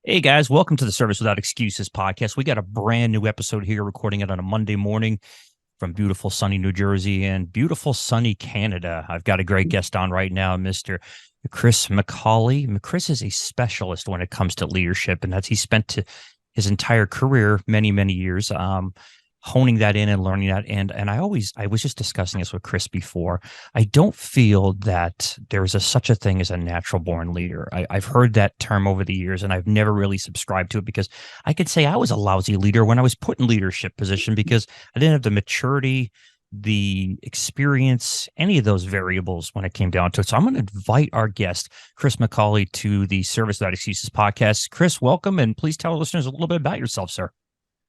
Hey guys, welcome to the Service Without Excuses podcast. We got a brand new episode here, recording it on a Monday morning from beautiful sunny New Jersey and beautiful sunny Canada. I've got a great guest on right now, Mr. Chris McAuley. Chris is a specialist when it comes to leadership, and he spent his entire career, many years, honing that in and learning that. And I was just discussing this with Chris before. I don't feel that there's such a thing as a natural born leader. I've heard that term over the years, and I've never really subscribed to it because I could say I was a lousy leader when I was put in leadership position because I didn't have the maturity, the experience, any of those variables when it came down to it. So I'm going to invite our guest, Chris McAuley, to the Service Without Excuses podcast. Chris, welcome, and please tell our listeners a little bit about yourself, sir.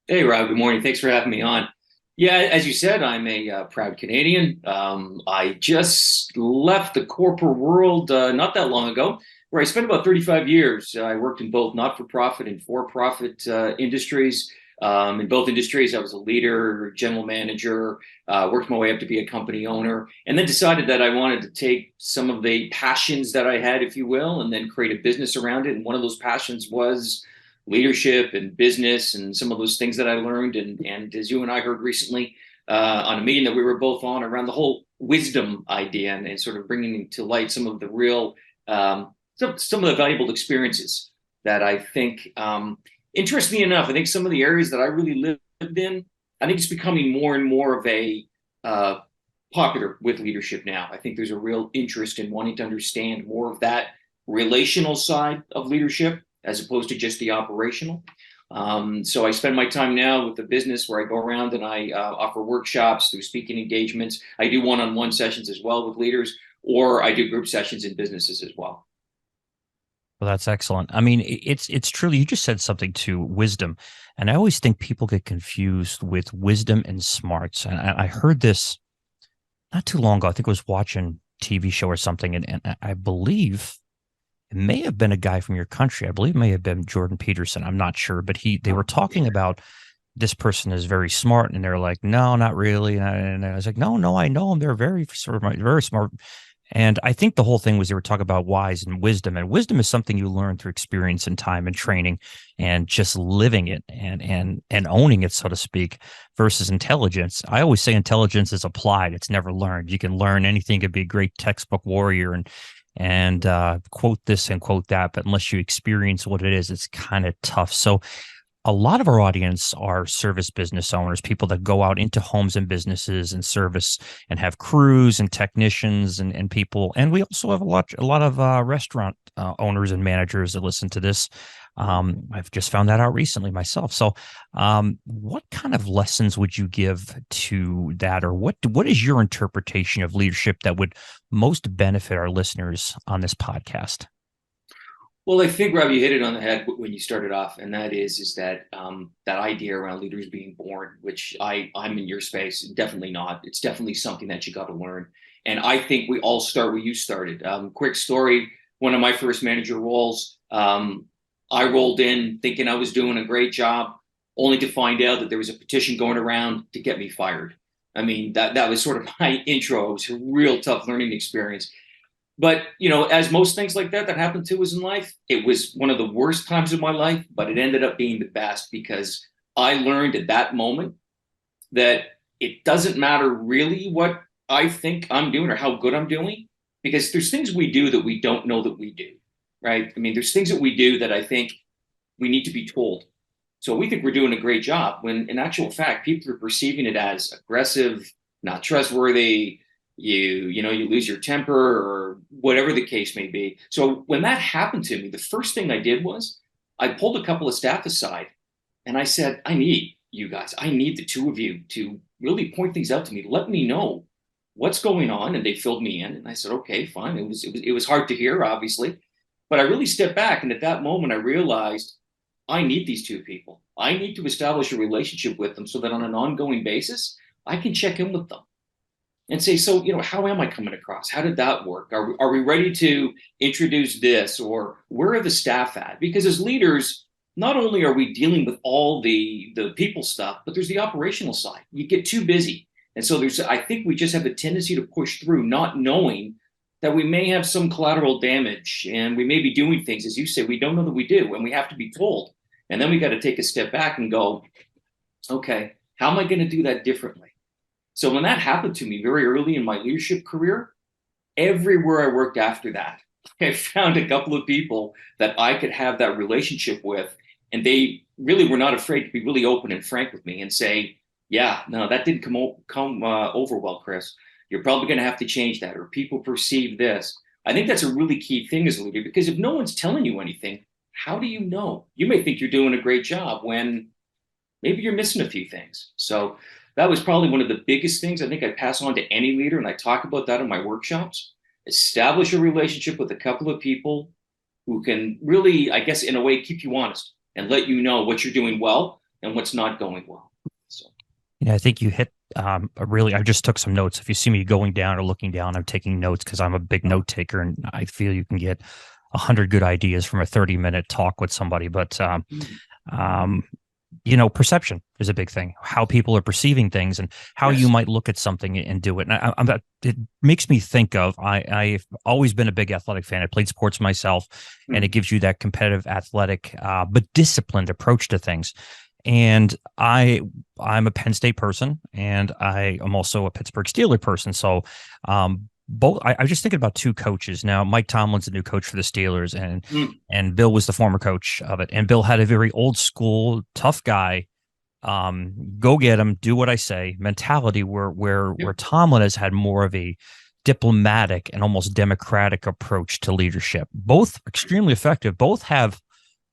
Hey, Rob. Good morning. Thanks for having me on. Yeah, as you said, I'm a proud Canadian. I just left the corporate world not that long ago, where I spent about 35 years. I worked in both not-for-profit and for-profit industries. In both industries, I was a leader, general manager, worked my way up to be a company owner, and then decided that I wanted to take some of the passions that I had, if you will, and then create a business around it. And one of those passions was leadership and business and some of those things that I learned. And as you and I heard recently on a meeting that we were both on around the whole wisdom idea and sort of bringing to light some of the real, some of the valuable experiences that I think, interestingly enough, I think some of the areas that I really lived in, I think it's becoming more and more of a popular with leadership now. I think there's a real interest in wanting to understand more of that relational side of leadership as opposed to just the operational. So I spend my time now with the business where I go around and I offer workshops through speaking engagements. I do one-on-one sessions as well with leaders, or I do group sessions in businesses as well. Well, that's excellent. I mean, it's truly, you just said something to wisdom. And I always think people get confused with wisdom and smarts. And I heard this not too long ago. I think I was watching a TV show or something. And I believe it may have been a guy from your country. I believe it may have been Jordan Peterson. I'm not sure, but they were talking about this person is very smart, and they're like, no, not really. And I was like, no, I know them. They're very smart, very smart. And I think the whole thing was they were talking about wise and wisdom is something you learn through experience and time and training and just living it and owning it, so to speak, versus intelligence. I always say intelligence is applied. It's never learned. You can learn anything. You could be a great textbook warrior and quote this and quote that, but unless you experience what it is, it's kind of tough. So a lot of our audience are service business owners, people that go out into homes and businesses and service and have crews and technicians and people. And we also have a lot of restaurant owners and managers that listen to this. I've just found that out recently myself. So what kind of lessons would you give to that, or what is your interpretation of leadership that would most benefit our listeners on this podcast? Well, I think, Rob, you hit it on the head when you started off, and that is that that idea around leaders being born, which I'm in your space, definitely not. It's definitely something that you got to learn, and I think we all start where you started. Quick story: one of my first manager roles, I rolled in thinking I was doing a great job, only to find out that there was a petition going around to get me fired. I mean, that was sort of my intro. It was a real tough learning experience. But, as most things like that happened to us in life, it was one of the worst times of my life, but it ended up being the best because I learned at that moment that it doesn't matter really what I think I'm doing or how good I'm doing, because there's things we do that we don't know that we do, right? I mean, there's things that we do that I think we need to be told. So we think we're doing a great job when in actual fact, people are perceiving it as aggressive, not trustworthy, you lose your temper or whatever the case may be. So when that happened to me, the first thing I did was I pulled a couple of staff aside and I said, I need you guys, I need the two of you to really point things out to me. Let me know what's going on. And they filled me in and I said, okay, fine. It was hard to hear, obviously, but I really stepped back. And at that moment, I realized I need these two people. I need to establish a relationship with them so that on an ongoing basis, I can check in with them and say, so, how am I coming across? How did that work? Are we ready to introduce this, or where are the staff at? Because as leaders, not only are we dealing with all the people stuff, but there's the operational side. You get too busy. And so I think we just have a tendency to push through, not knowing that we may have some collateral damage and we may be doing things, as you say, we don't know that we do, and we have to be told. And then we got to take a step back and go, okay, how am I going to do that differently? So when that happened to me very early in my leadership career, everywhere I worked after that, I found a couple of people that I could have that relationship with, and they really were not afraid to be really open and frank with me and say, "Yeah, no, that didn't come over well, Chris. You're probably going to have to change that, or people perceive this." I think that's a really key thing as a leader, because if no one's telling you anything, how do you know? You may think you're doing a great job when maybe you're missing a few things. So that was probably one of the biggest things I think I pass on to any leader, and I talk about that in my workshops. Establish a relationship with a couple of people who can really, I guess, in a way, keep you honest and let you know what you're doing well and what's not going well. So, I think you hit I just took some notes. If you see me going down or looking down, I'm taking notes because I'm a big note taker, and I feel you can get 100 good ideas from a 30-minute talk with somebody. But um, perception is a big thing. How people are perceiving things and how you yes. might look at something and do it. And it makes me think of I've always been a big athletic fan. I played sports myself, and it gives you that competitive, athletic, but disciplined approach to things. And I'm a Penn State person, and I am also a Pittsburgh Steelers person. So both I was just thinking about two coaches. Now, Mike Tomlin's the new coach for the Steelers, and Bill was the former coach of it. And Bill had a very old school, tough guy, go get him, do what I say mentality, where Tomlin has had more of a diplomatic and almost democratic approach to leadership. Both extremely effective. Both have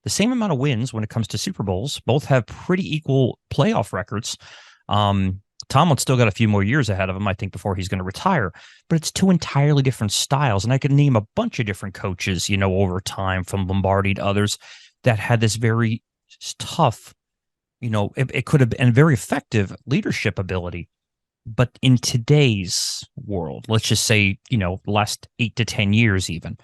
the same amount of wins when it comes to Super Bowls. Both have pretty equal playoff records. Tomlin's still got a few more years ahead of him, I think, before he's going to retire. But it's two entirely different styles. And I could name a bunch of different coaches, over time, from Lombardi to others, that had this very tough, it could have been very effective leadership ability. But in today's world, let's just say, the last 8 to 10 years even,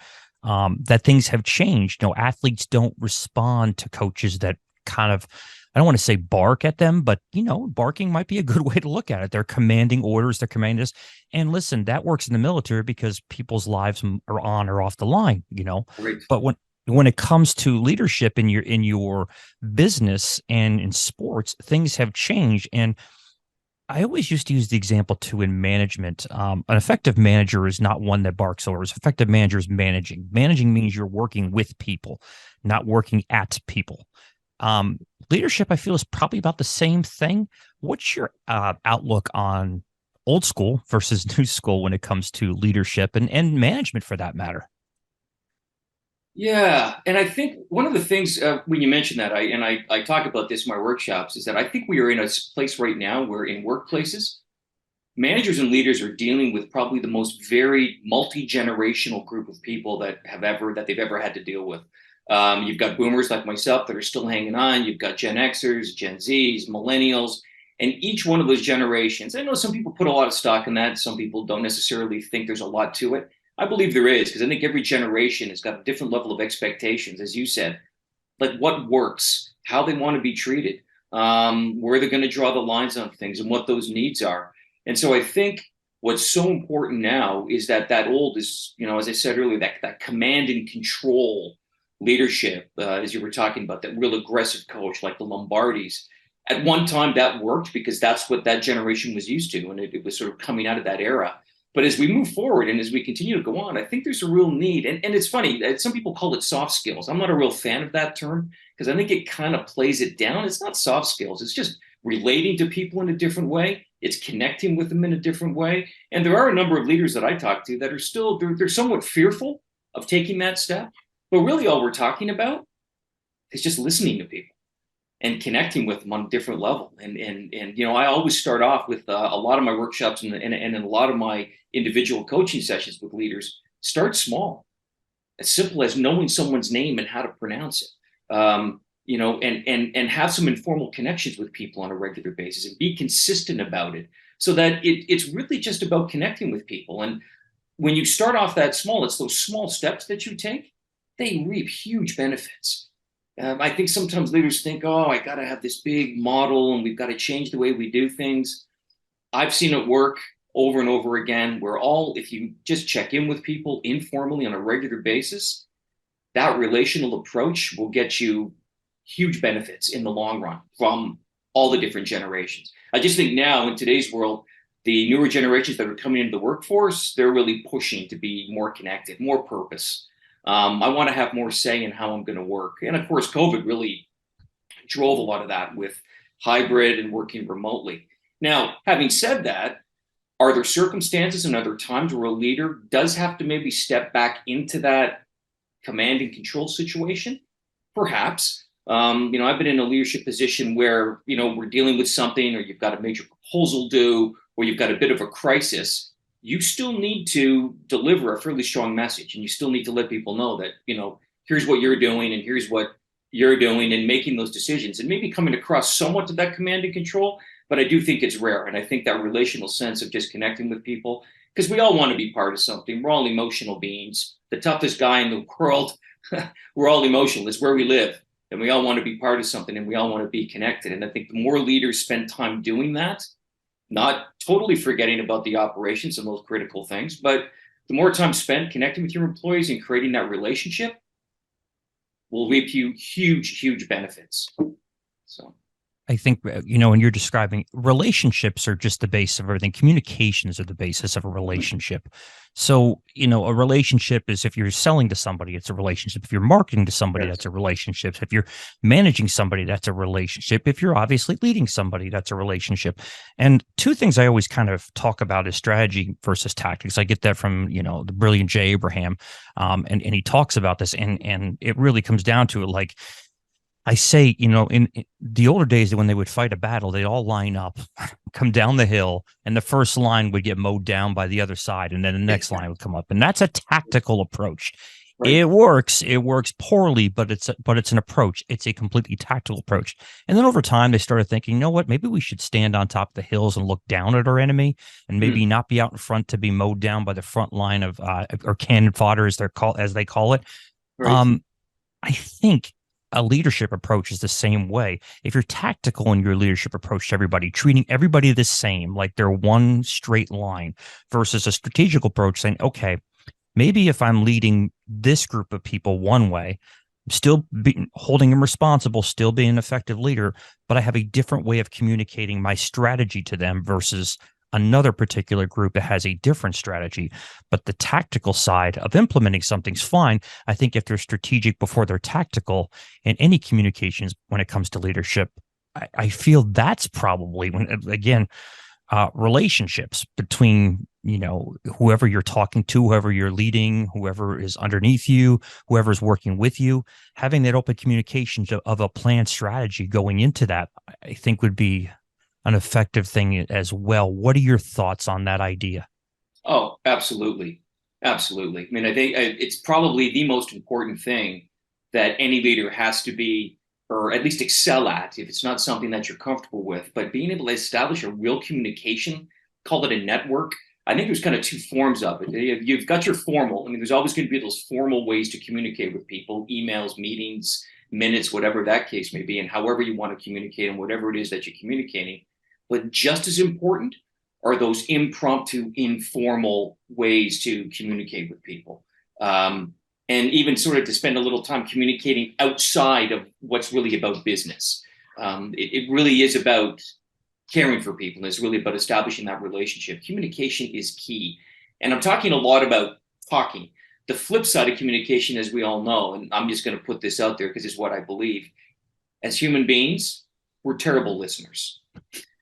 that things have changed. Athletes don't respond to coaches that kind of, I don't want to say bark at them, but, barking might be a good way to look at it. They're commanding orders, they're commanding this. And listen, that works in the military because people's lives are on or off the line, Great. But when it comes to leadership in your business and in sports, things have changed. And I always used to use the example too in management. An effective manager is not one that barks orders. Effective manager is managing. Managing means you're working with people, not working at people. Leadership, I feel, is probably about the same thing. What's your outlook on old school versus new school when it comes to leadership and management, for that matter? Yeah, and I think one of the things when you mentioned that, I talk about this in my workshops, is that I think we are in a place right now where in workplaces, managers and leaders are dealing with probably the most varied, multi-generational group of people that they've ever had to deal with. You've got boomers like myself that are still hanging on. You've got Gen Xers, Gen Zs, millennials, and each one of those generations. I know some people put a lot of stock in that. Some people don't necessarily think there's a lot to it. I believe there is, because I think every generation has got a different level of expectations, as you said, like what works, how they want to be treated, where they're going to draw the lines on things, and what those needs are. And so I think what's so important now is that old is, as I said earlier, that command and control leadership, as you were talking about, that real aggressive coach like the Lombardis. At one time, that worked because that's what that generation was used to, and it was sort of coming out of that era. But as we move forward and as we continue to go on, I think there's a real need. And it's funny, some people call it soft skills. I'm not a real fan of that term because I think it kind of plays it down. It's not soft skills. It's just relating to people in a different way. It's connecting with them in a different way. And there are a number of leaders that I talk to that are still, they're somewhat fearful of taking that step. But really all we're talking about is just listening to people and connecting with them on a different level. And I always start off with a lot of my workshops and a lot of my individual coaching sessions with leaders. Start small, as simple as knowing someone's name and how to pronounce it. And have some informal connections with people on a regular basis and be consistent about it, so that it's really just about connecting with people. And when you start off that small, it's those small steps that you take, they reap huge benefits. I think sometimes leaders think, oh, I got to have this big model and we've got to change the way we do things. I've seen it work. over and over again. If you just check in with people informally on a regular basis, that relational approach will get you huge benefits in the long run from all the different generations. I just think now in today's world, the newer generations that are coming into the workforce, they're really pushing to be more connected, more purpose. I want to have more say in how I'm going to work. And of course, COVID really drove a lot of that with hybrid and working remotely. Now, having said that, are there circumstances and other times where a leader does have to maybe step back into that command and control situation? Perhaps. I've been in a leadership position where, we're dealing with something, or you've got a major proposal due, or you've got a bit of a crisis. You still need to deliver a fairly strong message, and you still need to let people know that, here's what you're doing and here's what you're doing, and making those decisions and maybe coming across somewhat to that command and control. But I do think it's rare. And I think that relational sense of just connecting with people, because we all want to be part of something. We're all emotional beings. The toughest guy in the world, we're all emotional. It's where we live. And we all want to be part of something, and we all want to be connected. And I think the more leaders spend time doing that, not totally forgetting about the operations and those critical things, but the more time spent connecting with your employees and creating that relationship will reap you huge, huge benefits. So I think, when you're describing, relationships are just the base of everything. Communications are the basis of a relationship. So, a relationship is, if you're selling to somebody, it's a relationship. If you're marketing to somebody, that's a relationship. If you're managing somebody, that's a relationship. If you're obviously leading somebody, that's a relationship. And two things I always kind of talk about is strategy versus tactics. I get that from, the brilliant Jay Abraham. And he talks about this, and it really comes down to it. Like, I say, in the older days, when they would fight a battle, they'd all line up, come down the hill, and the first line would get mowed down by the other side, and then the next line would come up. And that's a tactical approach. Right. It works. It works poorly, but it's an approach. It's a completely tactical approach. And then over time, they started thinking, what? Maybe we should stand on top of the hills and look down at our enemy, and maybe not be out in front to be mowed down by the front line of or cannon fodder, as they call it. Right. I think a leadership approach is the same way. If you're tactical in your leadership approach to everybody, treating everybody the same, like they're one straight line, versus a strategic approach saying, okay, maybe if I'm leading this group of people one way, still holding them responsible, still being an effective leader, but I have a different way of communicating my strategy to them versus another particular group that has a different strategy. But the tactical side of implementing something's fine. I think if they're strategic before they're tactical in any communications when it comes to leadership, I feel that's probably relationships between, whoever you're talking to, whoever you're leading, whoever is underneath you, whoever's working with you, having that open communication of a planned strategy going into that, I think would be an effective thing as well. What are your thoughts on that idea? Oh, absolutely. Absolutely. I mean, I think it's probably the most important thing that any leader has to be, or at least excel at, if it's not something that you're comfortable with. But being able to establish a real communication, call it a network. I think there's kind of two forms of it. You've got your formal. I mean, there's always going to be those formal ways to communicate with people, emails, meetings, minutes, whatever that case may be, and however you want to communicate and whatever it is that you're communicating. But just as important are those impromptu, informal ways to communicate with people. And even sort of to spend a little time communicating outside of what's really about business. It really is about caring for people. It's really about establishing that relationship. Communication is key. And I'm talking a lot about talking. The flip side of communication, as we all know, and I'm just going to put this out there because it's what I believe, as human beings, we're terrible listeners.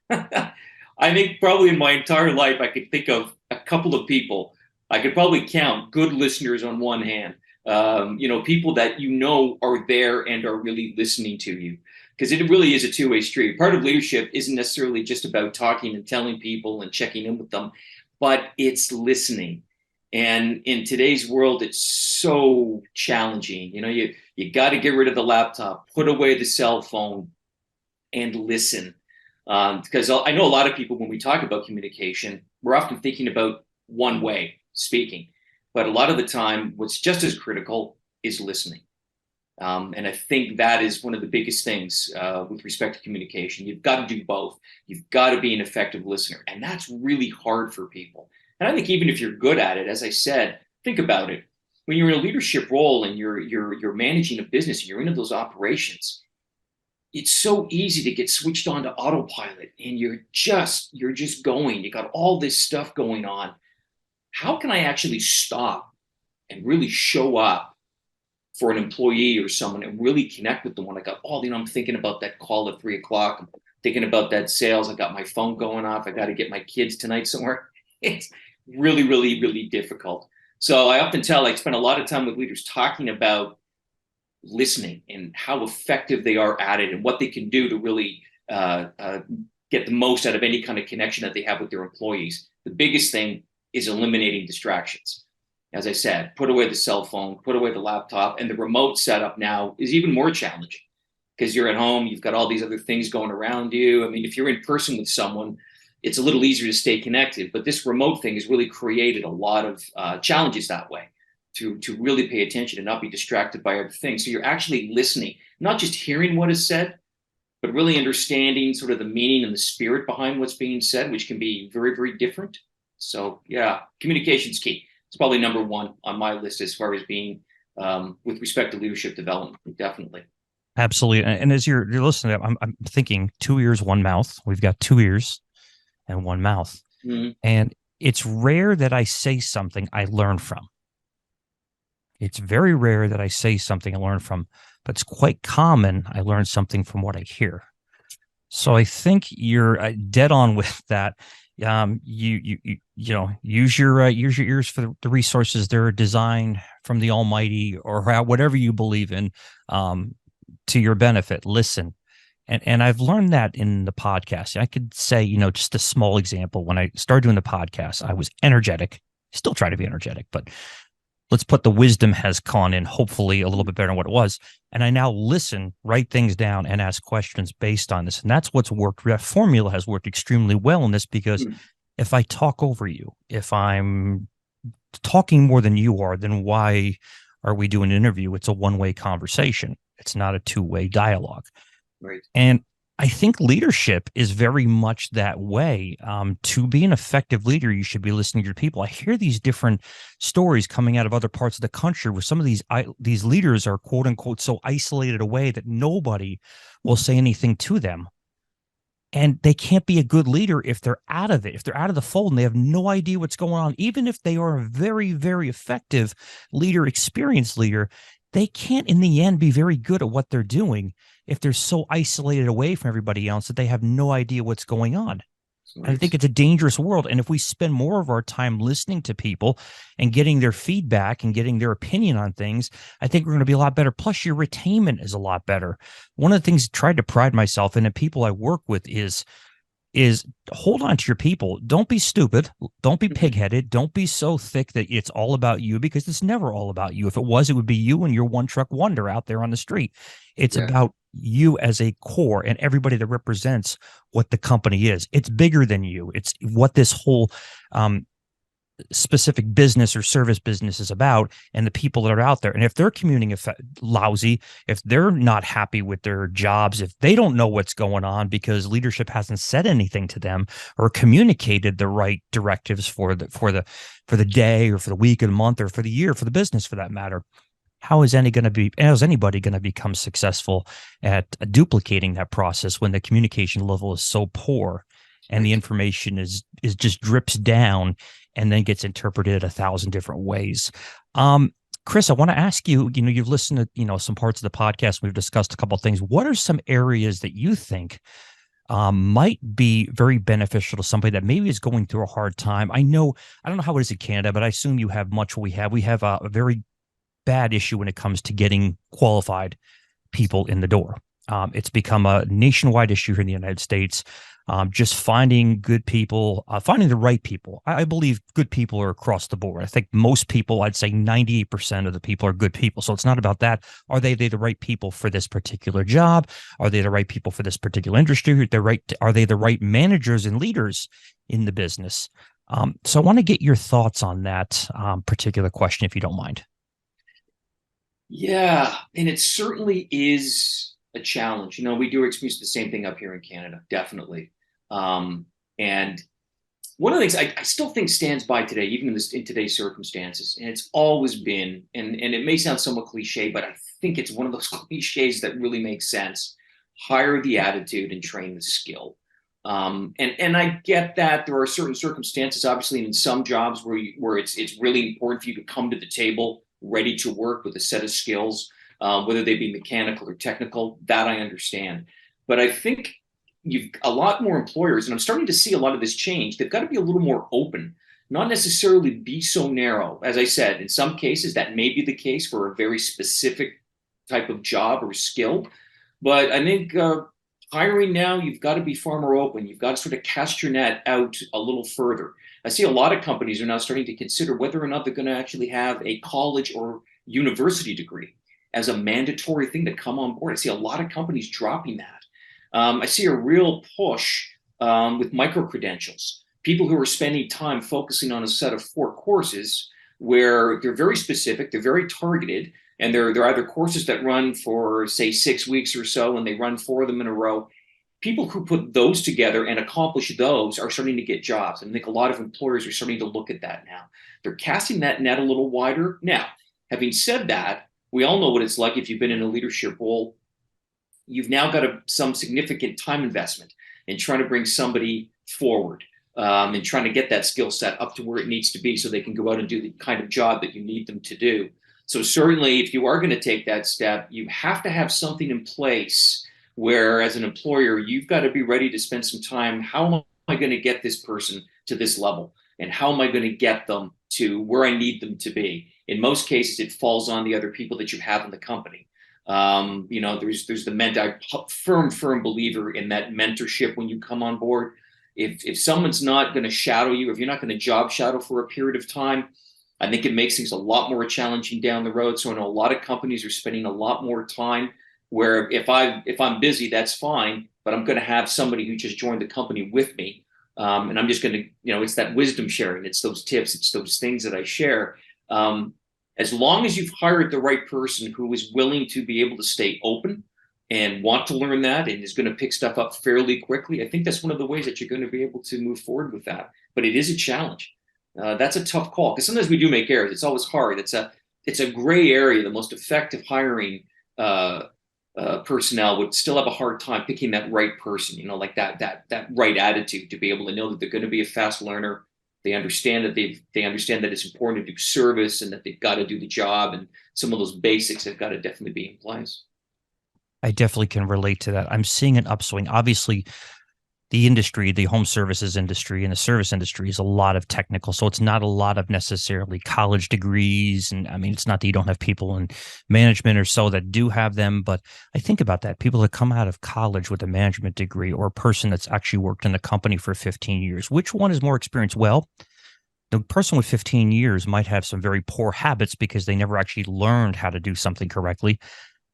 I think probably in my entire life, I could think of a couple of people. I could probably count good listeners on one hand. People that are there and are really listening to you, because it really is a two-way street. Part of leadership isn't necessarily just about talking and telling people and checking in with them, but it's listening. And in today's world, it's so challenging. You got to get rid of the laptop, put away the cell phone, and listen. Because I know a lot of people, when we talk about communication, we're often thinking about one way, speaking. But a lot of the time, what's just as critical is listening. And I think that is one of the biggest things with respect to communication. You've got to do both. You've got to be an effective listener. And that's really hard for people. And I think even if you're good at it, as I said, think about it. When you're in a leadership role and you're managing a business and you're into those operations, it's so easy to get switched on to autopilot and you're just going. You got all this stuff going on. How can I actually stop and really show up for an employee or someone and really connect with them when I got I'm thinking about that call at 3 o'clock. I'm thinking about that sales. I got my phone going off. I got to get my kids tonight somewhere. It's really, really, really difficult. So I often tell, I spend a lot of time with leaders talking about listening and how effective they are at it and what they can do to really get the most out of any kind of connection that they have with their employees. The biggest thing is eliminating distractions. As I said, put away the cell phone, put away the laptop, and the remote setup now is even more challenging because you're at home, you've got all these other things going around you. I mean, if you're in person with someone, it's a little easier to stay connected, but this remote thing has really created a lot of challenges that way to really pay attention and not be distracted by other things. So you're actually listening, not just hearing what is said, but really understanding sort of the meaning and the spirit behind what's being said, which can be very, very different. So yeah, communication's key. It's probably number one on my list as far as being with respect to leadership development, definitely. Absolutely. And as you're listening, I'm thinking 2 ears, one mouth. We've got 2 ears and one mouth. Mm-hmm. And it's rare that I say something I learn from. It's very rare that I say something I learn from, but it's quite common I learn something from what I hear. So I think you're dead on with that. Use your ears for the resources that are designed from the Almighty or whatever you believe in, to your benefit. Listen. And I've learned that in the podcast. I could say, just a small example. When I started doing the podcast, I was energetic. Still try to be energetic, but let's put the wisdom has gone in, hopefully a little bit better than what it was. And I now listen, write things down, and ask questions based on this. And that's what's worked. That formula has worked extremely well in this because if I talk over you, if I'm talking more than you are, then why are we doing an interview? It's a one-way conversation. It's not a two-way dialogue. Right. And I think leadership is very much that way. To be an effective leader, you should be listening to your people. I hear these different stories coming out of other parts of the country where some of these leaders are quote unquote so isolated away that nobody will say anything to them. And they can't be a good leader if they're out of it, if they're out of the fold and they have no idea what's going on. Even if they are a very, very effective leader, experienced leader, they can't in the end be very good at what they're doing if they're so isolated away from everybody else that they have no idea what's going on. Right. And I think it's a dangerous world. And if we spend more of our time listening to people and getting their feedback and getting their opinion on things, I think we're going to be a lot better. Plus, your retainment is a lot better. One of the things I tried to pride myself in and people I work with is hold on to your people. Don't be stupid. Don't be pigheaded. Don't be so thick that it's all about you, because it's never all about you. If it was, it would be you and your one truck wonder out there on the street. It's about you as a core and everybody that represents what the company is. It's bigger than you. It's what this whole specific business or service business is about, and the people that are out there. And if they're communicating lousy, if they're not happy with their jobs, if they don't know what's going on because leadership hasn't said anything to them or communicated the right directives for the day or for the week or the month or for the year, for the business for that matter, how is anybody going to become successful at duplicating that process when the communication level is so poor and the information is just drips down and then gets interpreted 1,000 different ways? Chris, I want to ask you, you've listened to, some parts of the podcast. We've discussed a couple of things. What are some areas that you think might be very beneficial to somebody that maybe is going through a hard time? I don't know how it is in Canada, but I assume you have much what we have. We have a very bad issue when it comes to getting qualified people in the door. It's become a nationwide issue here in the United States. Just finding good people, finding the right people. I believe good people are across the board. I think most people, I'd say 98% of the people are good people. So it's not about that. Are they the right people for this particular job? Are they the right people for this particular industry? Are they the right managers and leaders in the business? So I want to get your thoughts on that particular question, if you don't mind. Yeah, and it certainly is a challenge. We do experience the same thing up here in Canada, definitely. And one of the things I still think stands by today, even in today's circumstances, and it's always been, and it may sound somewhat cliche, but I think it's one of those cliches that really makes sense. Hire the attitude and train the skill. And I get that there are certain circumstances, obviously, in some jobs where it's really important for you to come to the table ready to work with a set of skills, whether they be mechanical or technical. That I understand, but I think you've a lot more employers, and I'm starting to see a lot of this change. They've got to be a little more open, not necessarily be so narrow. As I said, in some cases that may be the case for a very specific type of job or skill, but I think hiring now, you've got to be far more open. You've got to sort of cast your net out a little further. I see a lot of companies are now starting to consider whether or not they're going to actually have a college or university degree as a mandatory thing to come on board. I see a lot of companies dropping that. I see a real push with micro credentials, people who are spending time focusing on a set of 4 courses where they're very specific, they're very targeted, and they're either courses that run for, say, 6 weeks or so, and they run 4 of them in a row. People who put those together and accomplish those are starting to get jobs. And I think a lot of employers are starting to look at that now. They're casting that net a little wider. Now, having said that, we all know what it's like if you've been in a leadership role. You've now got some significant time investment in trying to bring somebody forward, and trying to get that skill set up to where it needs to be so they can go out and do the kind of job that you need them to do. So certainly, if you are going to take that step, you have to have something in place where, as an employer, you've got to be ready to spend some time. How am I going to get this person to this level? And how am I going to get them to where I need them to be? In most cases, it falls on the other people that you have in the company. There's I'm firm believer in that mentorship when you come on board. If someone's not going to shadow you, if you're not going to job shadow for a period of time, I think it makes things a lot more challenging down the road. So I know a lot of companies are spending a lot more time where if I'm busy, that's fine, but I'm going to have somebody who just joined the company with me. And I'm just going to, it's that wisdom sharing. It's those tips. It's those things that I share. As long as you've hired the right person who is willing to be able to stay open and want to learn that and is going to pick stuff up fairly quickly, I think that's one of the ways that you're going to be able to move forward with that. But it is a challenge. That's a tough call because sometimes we do make errors. It's always hard. It's a gray area. The most effective hiring personnel would still have a hard time picking that right person. Like that right attitude to be able to know that they're going to be a fast learner. They understand that they understand that it's important to do service and that they've got to do the job, and some of those basics have got to definitely be in place. I definitely can relate to that. I'm seeing an upswing. Obviously, the industry, the home services industry and the service industry is a lot of technical. So it's not a lot of necessarily college degrees. And I mean, it's not that you don't have people in management or so that do have them, but I think about that. People that come out of college with a management degree or a person that's actually worked in the company for 15 years, which one is more experienced? Well, the person with 15 years might have some very poor habits because they never actually learned how to do something correctly.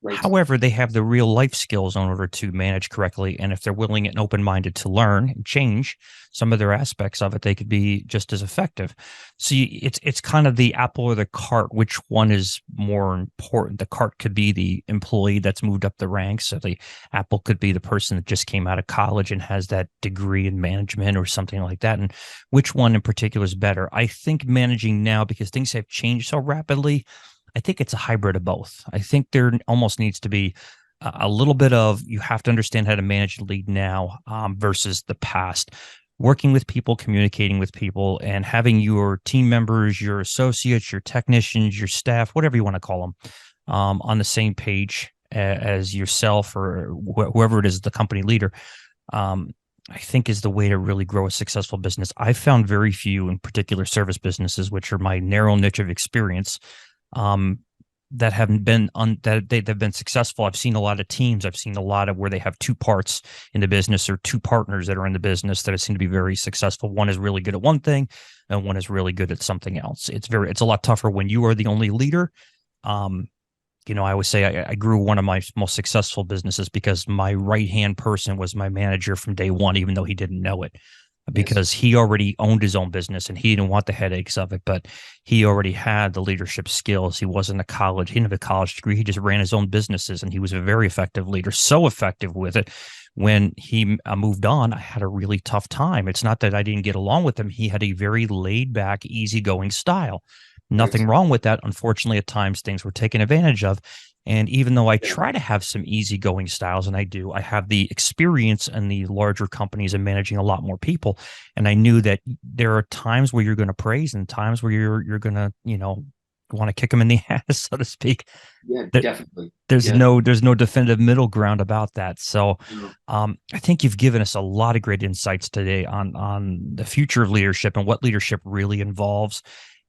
Right. However, they have the real life skills in order to manage correctly. And if they're willing and open-minded to learn and change some of their aspects of it, they could be just as effective. So it's kind of the apple or the cart. Which one is more important? The cart could be the employee that's moved up the ranks. So the apple could be the person that just came out of college and has that degree in management or something like that. And which one in particular is better? I think managing now, because things have changed so rapidly, I think it's a hybrid of both. I think there almost needs to be a little bit of, you have to understand how to manage and lead now, versus the past. Working with people, communicating with people, and having your team members, your associates, your technicians, your staff, whatever you want to call them, on the same page as yourself or whoever it is, the company leader. I think is the way to really grow a successful business. I've found very few, in particular service businesses, which are my narrow niche of experience, that haven't been they've been successful. I've seen a lot of teams. I've seen a lot of where they have two parts in the business or two partners that are in the business that seem to be very successful. One is really good at one thing and one is really good at something else. It's a lot tougher when you are the only leader. I always say I grew one of my most successful businesses because my right-hand person was my manager from day one, even though he didn't know it. Yes. because he already owned his own business and he didn't want the headaches of it, but he already had the leadership skills. He wasn't a college, he didn't have a college degree. He just ran his own businesses and he was a very effective leader, so effective with it. When he moved on, I had a really tough time. It's not that I didn't get along with him. He had a very laid back, easygoing style. Right. Nothing wrong with that. Unfortunately, at times things were taken advantage of. And even though I Yeah. try to have some easygoing styles, and I do, I have the experience in the larger companies and managing a lot more people. And I knew that there are times where you're going to praise and times where you're going to, want to kick them in the ass, so to speak. Yeah, There, definitely. there's Yeah. no definitive middle ground about that. So No. I think you've given us a lot of great insights today on the future of leadership and what leadership really involves.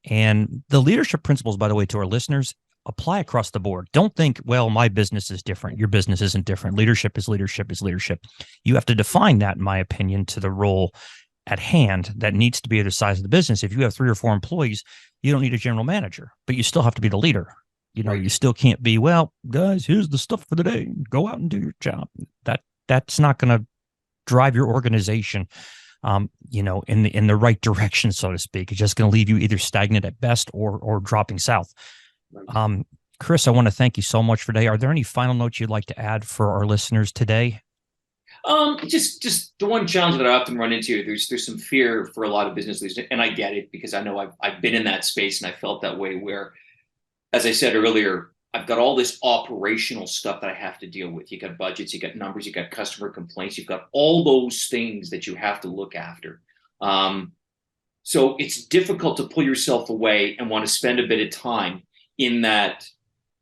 And the leadership principles, by the way, to our listeners, apply across the board. Don't think, well, my business is different. Your business isn't different. Leadership is leadership is leadership. You have to define that, in my opinion, to the role at hand that needs to be at the size of the business. If you have 3 or 4 employees, you don't need a general manager, but you still have to be the leader. You Right. still can't be, well, guys, here's the stuff for the day. Go out and do your job. That's not going to drive your organization in the right direction, so to speak. It's just going to leave you either stagnant at best or dropping south. Right. Chris, I want to thank you so much for today. Are there any final notes you'd like to add for our listeners today? Just the one challenge that I often run into. There's some fear for a lot of business leaders, and I get it because I know I've been in that space and I felt that way. Where, as I said earlier, I've got all this operational stuff that I have to deal with. You got budgets, you got numbers, you got customer complaints, you've got all those things that you have to look after. So it's difficult to pull yourself away and want to spend a bit of time in that.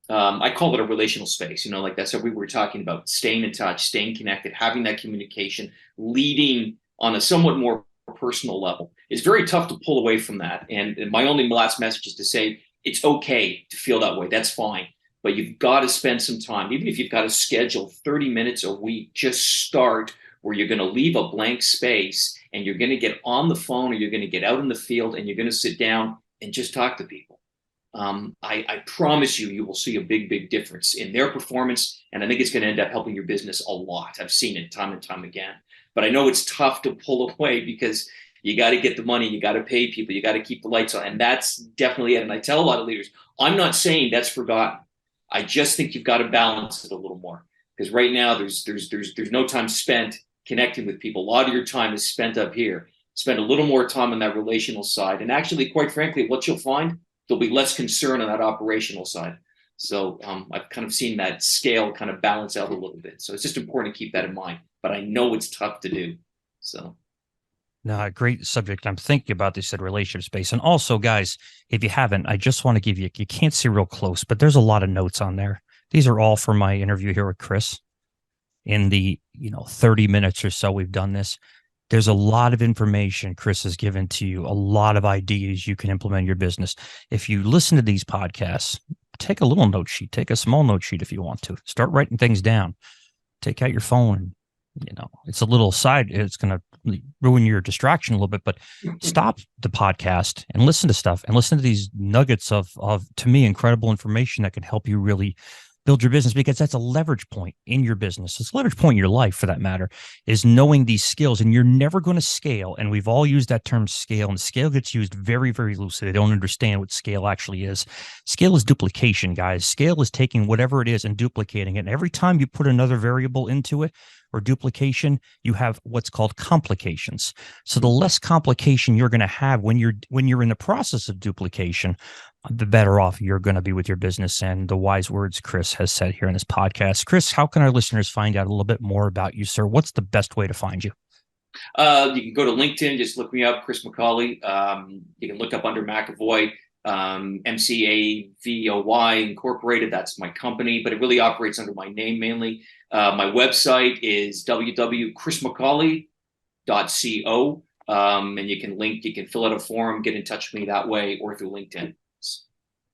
I call it a relational space, like that's what we were talking about, staying in touch, staying connected, having that communication, leading on a somewhat more personal level. It's very tough to pull away from that. And my only last message is to say it's okay to feel that way. That's fine. But you've got to spend some time, even if you've got to schedule 30 minutes a week, just start where you're going to leave a blank space and you're going to get on the phone or you're going to get out in the field and you're going to sit down and just talk to people. I promise you will see a big, big difference in their performance. And I think it's going to end up helping your business a lot. I've seen it time and time again. But I know it's tough to pull away because you got to get the money, you got to pay people, you got to keep the lights on. And that's definitely it. And I tell a lot of leaders, I'm not saying that's forgotten. I just think you've got to balance it a little more. Because right now there's no time spent connecting with people. A lot of your time is spent up here. Spend a little more time on that relational side. And actually, quite frankly, what you'll find, there'll be less concern on that operational side. So I've kind of seen that scale kind of balance out a little bit. So it's just important to keep that in mind. But I know it's tough to do. So. No, great subject. I'm thinking about this at relationship space. And also, guys, if you haven't, I just want to give you can't see real close, but there's a lot of notes on there. These are all from my interview here with Chris. In the 30 minutes or so we've done this, there's a lot of information Chris has given to you, a lot of ideas you can implement in your business. If you listen to these podcasts, take a little note sheet, take a small note sheet if you want to. Start writing things down. Take out your phone. It's a little side. It's going to ruin your distraction a little bit, but stop the podcast and listen to stuff and listen to these nuggets of to me, incredible information that can help you really build your business, because that's a leverage point in your business. It's a leverage point in your life, for that matter, is knowing these skills. And you're never going to scale. And we've all used that term scale, and scale gets used very, very loosely. They don't understand what scale actually is. Scale is duplication, guys. Scale is taking whatever it is and duplicating it. And every time you put another variable into it or duplication, you have what's called complications. So the less complication you're going to have when you're in the process of duplication, the better off you're going to be with your business. And the wise words Chris has said here in this podcast. Chris, how can our listeners find out a little bit more about you, sir? What's the best way to find you? You can go to LinkedIn, just look me up, Chris McAuley. You can look up under McAvoy, MCAVOY Incorporated. That's my company, but it really operates under my name mainly. My website is www.chrismccauley.co. And you can fill out a form, get in touch with me that way, or through LinkedIn. It's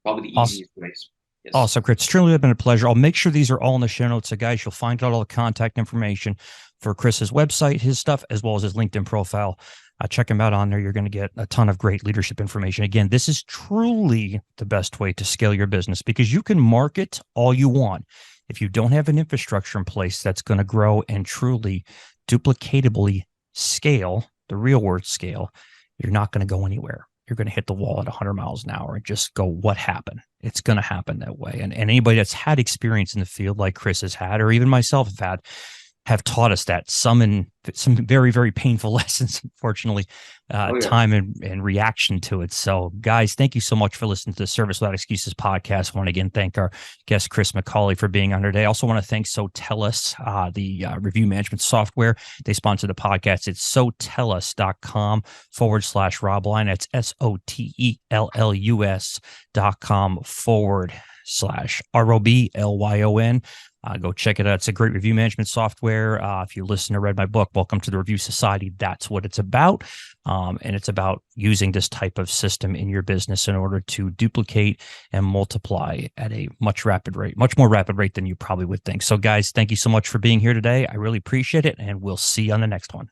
probably the Awesome. easiest ways. Yes. Awesome, Chris. It's truly been a pleasure. I'll make sure these are all in the show notes. So, guys, you'll find out all the contact information for Chris's website, his stuff, as well as his LinkedIn profile. Check him out on there. You're going to get a ton of great leadership information. Again, this is truly the best way to scale your business, because you can market all you want. If you don't have an infrastructure in place that's going to grow and truly duplicatably scale, the real world scale, you're not going to go anywhere. You're going to hit the wall at 100 miles an hour and just go, what happened? It's going to happen that way. And anybody that's had experience in the field like Chris has had, or even myself have taught us that some very, very painful lessons, unfortunately, Oh yeah. time and reaction to it. So, guys, thank you so much for listening to the Service Without Excuses podcast. I want to again thank our guest, Chris McAuley, for being on today. I also want to thank SoTellus, the review management software. They sponsor the podcast. It's sotellus.com/Robline. That's SOTELLUS.com/ROBLYON. Go check it out. It's a great review management software. If you listen or read my book, Welcome to the Review Society, that's what it's about. And it's about using this type of system in your business in order to duplicate and multiply at a much more rapid rate than you probably would think. So guys, thank you so much for being here today. I really appreciate it. And we'll see you on the next one.